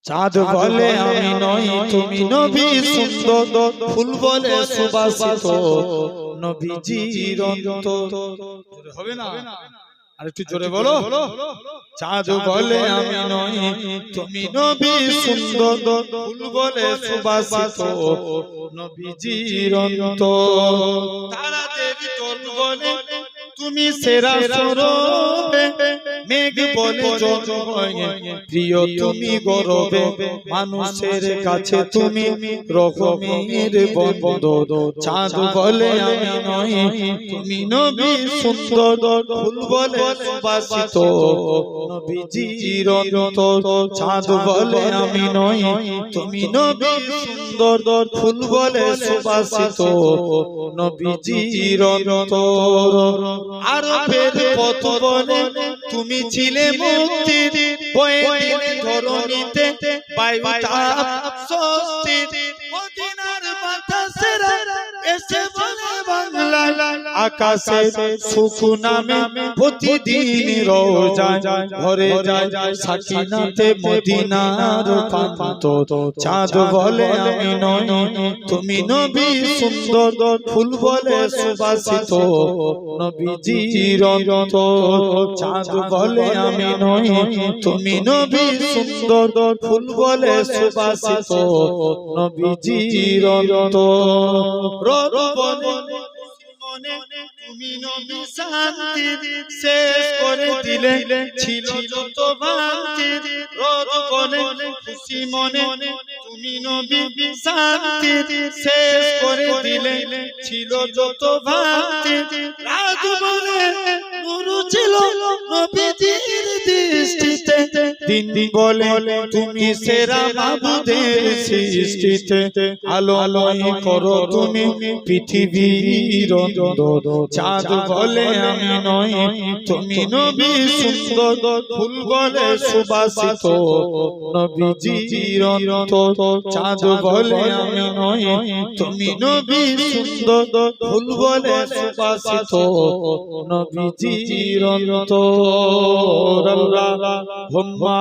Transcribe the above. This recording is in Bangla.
চাঁদ বলে আমি নই তুমি নবী সুন্দর, ফুল বলে সুবাসিত নবীজির অন্তর। হবে না? আর একটু জোরে বলো। চাঁদ বলে আমি নই তুমি নবী সুন্দর, ফুল বলে সুবাসিত নবীজির অন্তর। তারাদের দল বলে তুমি সেরা সরবে, মেঘ বলে জগময় প্রিয় তুমি গৌরবে, মানুষের কাছে তুমি রকমের বন্ধু। চাঁদ বলে আমি নই তুমি নবী সুন্দর, ফুল বলে সুবাসিত নবীজির অন্তর। চাঁদ বলে আমি নই তুমি নবী সুন্দর, ফুল বলে সুবাসিত নবীজির অন্তর। আরবের পথ বলে তুমি ছিলে মুক্তির, বয়ে দিলে ধরণীতে বায়ুটা স্বস্তি। মদিনার বাতাসেরা এসে বলে বাংলায়, আকাশে সুখ নামে প্রতিদিন রোজায় ভরে যায় সাকিনাতে মদিনার প্রান্ত। চাঁদ বলে আমি নই তুমি নবী সুন্দর, ফুল বলে সুবাসিত নবীজির অন্তর। চাঁদ বলে আমি নই তুমি নবী সুন্দর, ফুল বলে সুবাসিত নবীজির অন্তর। রব বলে তুমি নবী শান্তি শেষ করে দিলে ছিল যত ভ্রান্তি। রব বলে খুশি মনে তুমি নবী শান্তি শেষ করে দিলে ছিল যত ভ্রান্তি। রাত বলে নূর ছিল নবীজির দৃষ্টিতে, দিন বলে তুমি সেরা মাবুদের সৃষ্টিতে। আলোময় করো তুমি পৃথিবীর অন্তর। চাঁদ বলে আমি নই তুমি নবী সুন্দর, ফুল বলে সুবাসিত নবীজির অন্তর। চাঁদ বলে আমি নই তুমি নবী সুন্দর, ফুল বলে সুবাসিত নবীজির অন্তর। আল্লাহুম্মা